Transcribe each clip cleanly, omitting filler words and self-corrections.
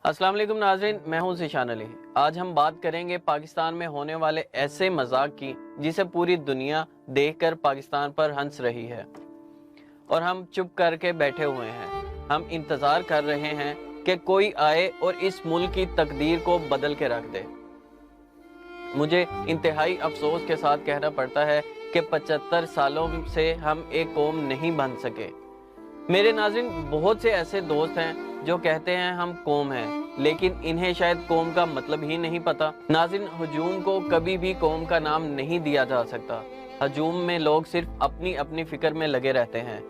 अस्सलाम वालेकुम नाज़रीन, मैं हूं ज़ीशान अली। आज हम बात करेंगे पाकिस्तान में होने वाले ऐसे मजाक की जिसे पूरी दुनिया देखकर पाकिस्तान पर हंस रही है और हम चुप करके बैठे हुए हैं। हम इंतज़ार कर रहे हैं कि कोई आए और इस मुल्क की तकदीर को बदल के रख दे। मुझे इंतहाई अफसोस के साथ कहना पड़ता है कि 75 सालों से हम एक कौम नहीं बन सके। मेरे नाज़रीन, बहुत से ऐसे दोस्त हैं जो कहते हैं हम कौम हैं, लेकिन इन्हें शायद कौम का मतलब ही नहीं पता। नाज़रीन, हजूम को कभी भी कौम का नाम नहीं दिया जा सकता। हजूम में लोग सिर्फ अपनी अपनी फिक्र में लगे रहते हैं।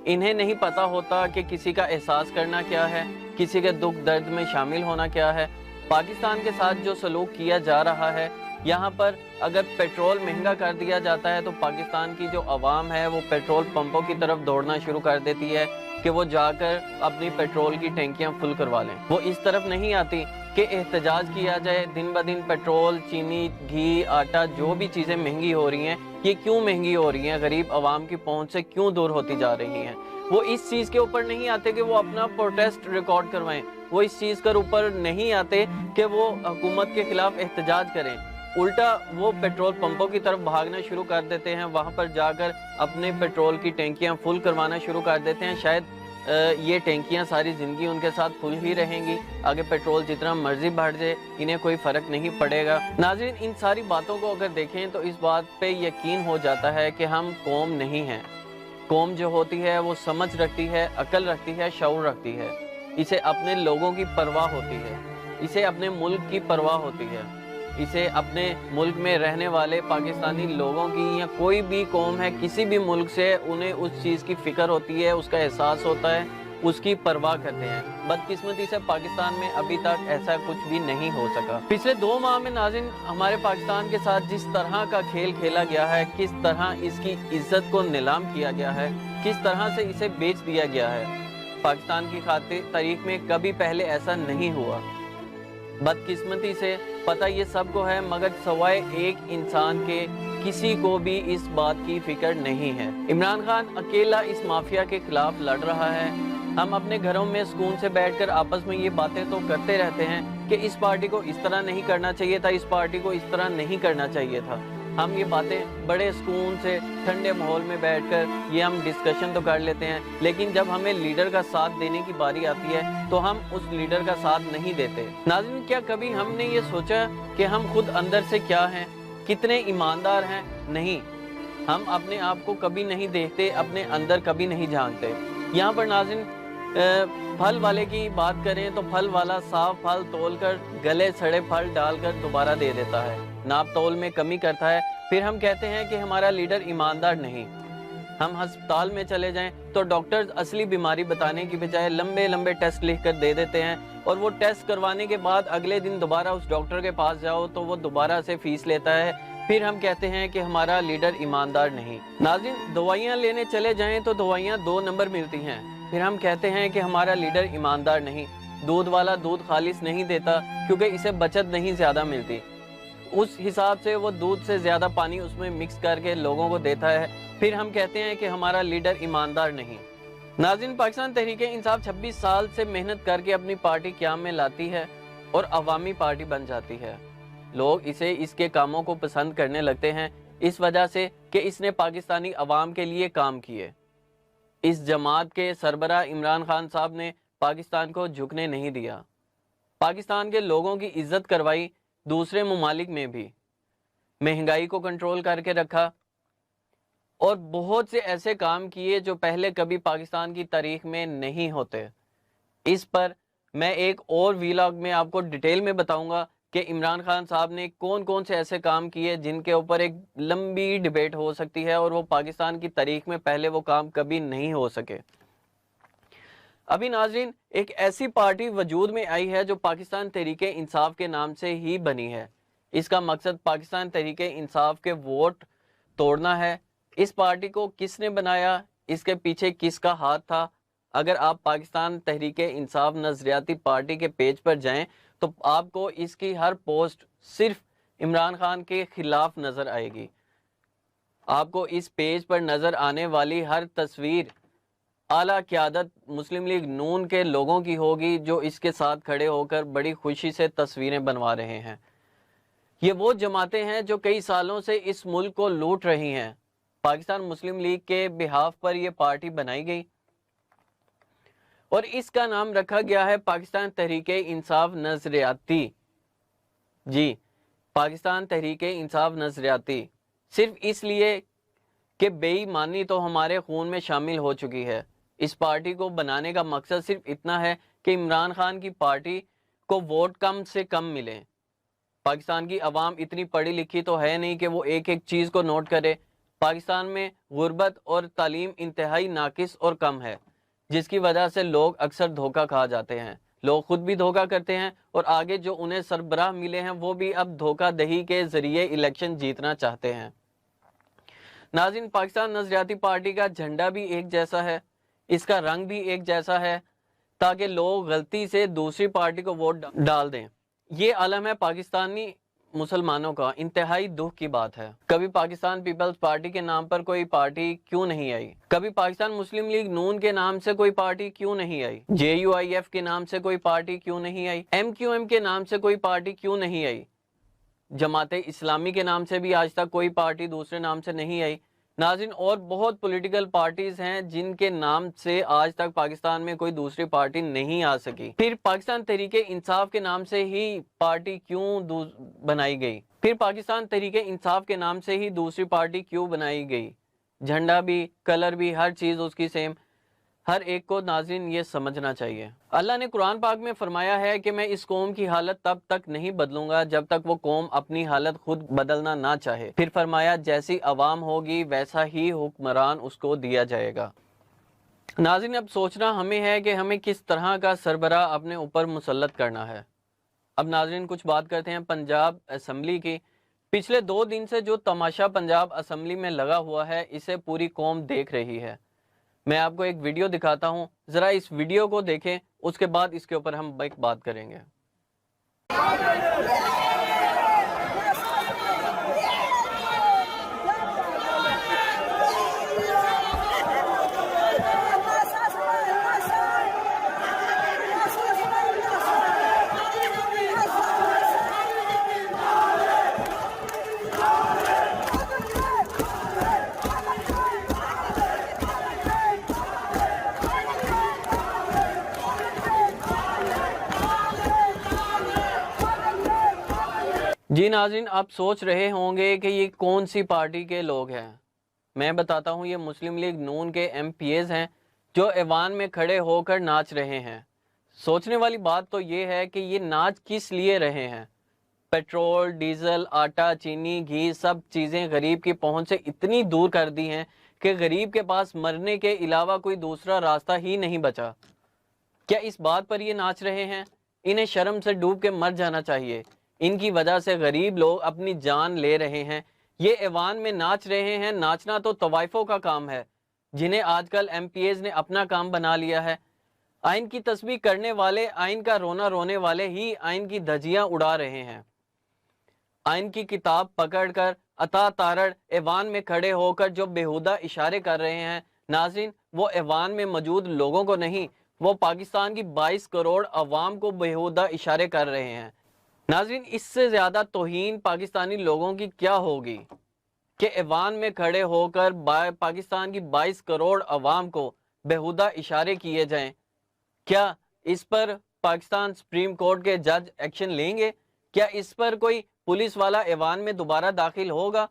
इन्हें नहीं पता होता कि किसी का एहसास करना क्या है, किसी के दुख दर्द में शामिल होना क्या है। पाकिस्तान के साथ जो सलूक किया जा रहा है, यहाँ पर अगर पेट्रोल महंगा कर दिया जाता है तो पाकिस्तान की जो आवाम है वो पेट्रोल पंपों की तरफ दौड़ना शुरू कर देती है कि वो जाकर अपनी पेट्रोल की टैंकियां फुल करवा लें। वो इस तरफ नहीं आती कि एहतजाज किया जाए। दिन ब दिन पेट्रोल, चीनी, घी, आटा, जो भी चीज़ें महंगी हो रही हैं, ये क्यों महंगी हो रही हैं, गरीब आवाम की पहुंच से क्यों दूर होती जा रही हैं। वो इस चीज़ के ऊपर नहीं आते कि वो अपना प्रोटेस्ट रिकॉर्ड करवाएं। वो इस चीज़ के ऊपर नहीं आते कि वो हुकूमत के खिलाफ एहतजाज करें। उल्टा वो पेट्रोल पंपों की तरफ भागना शुरू कर देते हैं, वहां पर जाकर अपने पेट्रोल की टैंकियां फुल करवाना शुरू कर देते हैं। शायद ये टैंकियां सारी ज़िंदगी उनके साथ फुल ही रहेंगी। आगे पेट्रोल जितना मर्जी बढ़ जाए, इन्हें कोई फ़र्क नहीं पड़ेगा। नाज़रीन, इन सारी बातों को अगर देखें तो इस बात पे यकीन हो जाता है कि हम कौम नहीं हैं। कौम जो होती है वो समझ रखती है, अकल रखती है, शऊर रखती है। इसे अपने लोगों की परवाह होती है, इसे अपने मुल्क की परवाह होती है, इसे अपने मुल्क में रहने वाले पाकिस्तानी लोगों की या कोई भी कौम है किसी भी मुल्क से, उन्हें उस चीज़ की फ़िक्र होती है, उसका एहसास होता है, उसकी परवाह करते हैं। बदकिस्मती से पाकिस्तान में अभी तक ऐसा कुछ भी नहीं हो सका। पिछले 2 माह में नाज़रीन, हमारे पाकिस्तान के साथ जिस तरह का खेल खेला गया है, किस तरह इसकी इज्जत को नीलाम किया गया है, किस तरह से इसे बेच दिया गया है, पाकिस्तान की खातिर तारीख में कभी पहले ऐसा नहीं हुआ। बदकिस्मती से पता ये सबको है, मगर सवाए एक इंसान के किसी को भी इस बात की फिक्र नहीं है। इमरान खान अकेला इस माफिया के खिलाफ लड़ रहा है। हम अपने घरों में सुकून से बैठकर आपस में ये बातें तो करते रहते हैं कि इस पार्टी को इस तरह नहीं करना चाहिए था, इस पार्टी को इस तरह नहीं करना चाहिए था। हम ये बातें बड़े सुकून से ठंडे माहौल में बैठकर ये हम डिस्कशन तो कर लेते हैं, लेकिन जब हमें लीडर का साथ देने की बारी आती है तो हम उस लीडर का साथ नहीं देते। नाज़रीन, क्या कभी हमने ये सोचा कि हम खुद अंदर से क्या हैं, कितने ईमानदार हैं? नहीं, हम अपने आप को कभी नहीं देखते, अपने अंदर कभी नहीं झांकते। यहाँ पर नाज़रीन, फल वाले की बात करें तो फल वाला साफ फल तोलकर गले सड़े फल डालकर दोबारा दे देता है, नाप तोल में कमी करता है। फिर हम कहते हैं कि हमारा लीडर ईमानदार नहीं। हम अस्पताल में चले जाएं तो डॉक्टर्स असली बीमारी बताने की बजाय लंबे लंबे टेस्ट लिख कर दे देते हैं, और वो टेस्ट करवाने के बाद अगले दिन दोबारा उस डॉक्टर के पास जाओ तो वो दोबारा से फीस लेता है। फिर हम कहते हैं कि हमारा लीडर ईमानदार नहीं। नाज़रीन, दवाइयाँ लेने चले जाएं तो दवाइयाँ 2 नंबर मिलती हैं। फिर हम कहते हैं कि हमारा लीडर ईमानदार नहीं। दूध वाला दूध खालिस नहीं देता क्योंकि इसे बचत नहीं ज़्यादा मिलती, उस हिसाब से वो दूध से ज़्यादा पानी उसमें मिक्स करके लोगों को देता है। फिर हम कहते हैं कि हमारा लीडर ईमानदार नहीं। नाज़रीन, पाकिस्तान तहरीक-ए-इंसाफ 26 साल से मेहनत करके अपनी पार्टी क़याम में लाती है और अवामी पार्टी बन जाती है। लोग इसे इसके कामों को पसंद करने लगते हैं इस वजह से कि इसने पाकिस्तानी अवाम के लिए काम किए। इस जमात के सरबराह इमरान खान साहब ने पाकिस्तान को झुकने नहीं दिया, पाकिस्तान के लोगों की इज्जत करवाई, दूसरे ममालिक में भी महंगाई को कंट्रोल करके रखा और बहुत से ऐसे काम किए जो पहले कभी पाकिस्तान की तारीख में नहीं होते। इस पर मैं एक और वीलॉग में आपको डिटेल में बताऊंगा कि इमरान खान साहब ने कौन कौन से ऐसे काम किए जिनके ऊपर एक लंबी डिबेट हो सकती है और वो पाकिस्तान की तारीख में पहले वो काम कभी नहीं हो सके। अभी नाज़रीन, एक ऐसी पार्टी वजूद में आई है जो पाकिस्तान तहरीक-ए-इंसाफ के नाम से ही बनी है। इसका मकसद पाकिस्तान तहरीक-ए-इंसाफ के वोट तोड़ना है। इस पार्टी को किसने बनाया, इसके पीछे किसका हाथ था? अगर आप पाकिस्तान तहरीक-ए-इंसाफ नज़रियाती पार्टी के पेज पर जाएं तो आपको इसकी हर पोस्ट सिर्फ इमरान खान के खिलाफ नज़र आएगी। आपको इस पेज पर नज़र आने वाली हर तस्वीर اعلیٰ قیادت مسلم لیگ نون کے لوگوں کی ہوگی جو اس کے ساتھ کھڑے ہو کر بڑی خوشی سے تصویریں بنوا رہے ہیں۔ یہ وہ جماعتیں ہیں جو کئی سالوں سے اس ملک کو لوٹ رہی ہیں۔ پاکستان مسلم لیگ کے بہاف پر یہ پارٹی بنائی گئی اور اس کا نام رکھا گیا ہے پاکستان تحریک انصاف نظریاتی۔ جی، پاکستان تحریک انصاف نظریاتی، صرف اس لیے کہ بے ایمانی تو ہمارے خون میں شامل ہو چکی ہے۔ اس پارٹی کو بنانے کا مقصد صرف اتنا ہے کہ عمران خان کی پارٹی کو ووٹ کم سے کم ملے۔ پاکستان کی عوام اتنی پڑھی لکھی تو ہے نہیں کہ وہ ایک ایک چیز کو نوٹ کرے۔ پاکستان میں غربت اور تعلیم انتہائی ناقص اور کم ہے، جس کی وجہ سے لوگ اکثر دھوکہ کھا جاتے ہیں۔ لوگ خود بھی دھوکہ کرتے ہیں اور آگے جو انہیں سربراہ ملے ہیں وہ بھی اب دھوکہ دہی کے ذریعے الیکشن جیتنا چاہتے ہیں۔ ناظرین، پاکستان نظریاتی پارٹی کا جھنڈا بھی ایک جیسا ہے، اس کا رنگ بھی ایک جیسا ہے تاکہ لوگ غلطی سے دوسری پارٹی کو ووٹ ڈال دیں۔ یہ عالم ہے پاکستانی مسلمانوں کا، انتہائی دکھ کی بات ہے۔ کبھی پاکستان پیپلز پارٹی کے نام پر کوئی پارٹی کیوں نہیں آئی؟ کبھی پاکستان مسلم لیگ نون کے نام سے کوئی پارٹی کیوں نہیں آئی؟ JUIF کے نام سے کوئی پارٹی کیوں نہیں آئی؟ MQM کے نام سے کوئی پارٹی کیوں نہیں آئی؟ جماعت اسلامی کے نام سے بھی آج تک کوئی پارٹی دوسرے نام سے نہیں آئی۔ ناظرین، اور بہت پولیٹیکل پارٹیز ہیں جن کے نام سے آج تک پاکستان میں کوئی دوسری پارٹی نہیں آ سکی۔ پھر پاکستان تحریک انصاف کے نام سے ہی پارٹی کیوں بنائی گئی؟ پھر پاکستان تحریک انصاف کے نام سے ہی دوسری پارٹی کیوں بنائی گئی؟ جھنڈا بھی، کلر بھی، ہر چیز اس کی سیم۔ ہر ایک کو ناظرین یہ سمجھنا چاہیے۔ اللہ نے قرآن پاک میں فرمایا ہے کہ میں اس قوم کی حالت تب تک نہیں بدلوں گا جب تک وہ قوم اپنی حالت خود بدلنا نہ چاہے۔ پھر فرمایا جیسی عوام ہوگی ویسا ہی حکمران اس کو دیا جائے گا۔ ناظرین، اب سوچنا ہمیں ہے کہ ہمیں کس طرح کا سربراہ اپنے اوپر مسلط کرنا ہے۔ اب ناظرین کچھ بات کرتے ہیں پنجاب اسمبلی کی۔ پچھلے 2 دن سے جو تماشا پنجاب اسمبلی میں لگا ہوا ہے اسے پوری قوم دیکھ رہی ہے۔ میں آپ کو ایک ویڈیو دکھاتا ہوں، ذرا اس ویڈیو کو دیکھیں، اس کے بعد اس کے اوپر ہم ایک بات کریں گے۔ جی ناظرین، آپ سوچ رہے ہوں گے کہ یہ کون سی پارٹی کے لوگ ہیں۔ میں بتاتا ہوں، یہ مسلم لیگ نون کے MPs ہیں جو ایوان میں کھڑے ہو کر ناچ رہے ہیں۔ سوچنے والی بات تو یہ ہے کہ یہ ناچ کس لیے رہے ہیں؟ پیٹرول، ڈیزل، آٹا، چینی، گھی، سب چیزیں غریب کی پہنچ سے اتنی دور کر دی ہیں کہ غریب کے پاس مرنے کے علاوہ کوئی دوسرا راستہ ہی نہیں بچا۔ کیا اس بات پر یہ ناچ رہے ہیں؟ انہیں شرم سے ڈوب کے مر جانا چاہیے۔ ان کی وجہ سے غریب لوگ اپنی جان لے رہے ہیں۔ یہ ایوان میں ناچ رہے ہیں۔ ناچنا تو طوائفوں کا کام ہے جنہیں آج کل MPs نے اپنا کام بنا لیا ہے۔ آئین کی تسبیح کرنے والے، آئین کا رونا رونے والے ہی آئین کی دھجیاں اڑا رہے ہیں۔ آئین کی کتاب پکڑ کر عطا تارڑ ایوان میں کھڑے ہو کر جو بےہودہ اشارے کر رہے ہیں، ناظرین وہ ایوان میں موجود لوگوں کو نہیں، وہ پاکستان کی 22 کروڑ عوام کو بےہودہ اشارے کر رہے ہیں۔ ناظرین، اس سے زیادہ توہین پاکستانی لوگوں کی کیا ہوگی کہ ایوان میں کھڑے ہو کر پاکستان کی 22 کروڑ عوام کو بےہودہ اشارے کیے جائیں۔ کیا اس پر پاکستان سپریم کورٹ کے جج ایکشن لیں گے؟ کیا اس پر کوئی پولیس والا ایوان میں دوبارہ داخل ہوگا؟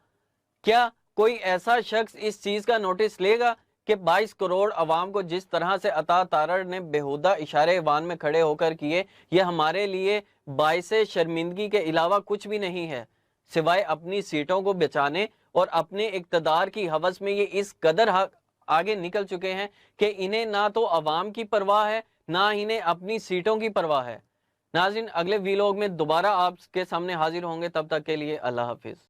کیا کوئی ایسا شخص اس چیز کا نوٹس لے گا کہ 22 کروڑ عوام کو جس طرح سے عطا تارڑ نے بےہودہ اشارے ایوان میں کھڑے ہو کر کیے، یہ ہمارے لیے باعث شرمندگی کے علاوہ کچھ بھی نہیں ہے، سوائے اپنی سیٹوں کو بچانے اور اپنے اقتدار کی ہوس میں یہ اس قدر آگے نکل چکے ہیں کہ انہیں نہ تو عوام کی پرواہ ہے نہ انہیں اپنی سیٹوں کی پرواہ ہے۔ ناظرین، اگلے ویلاگ میں دوبارہ آپ کے سامنے حاضر ہوں گے، تب تک کے لیے اللہ حافظ۔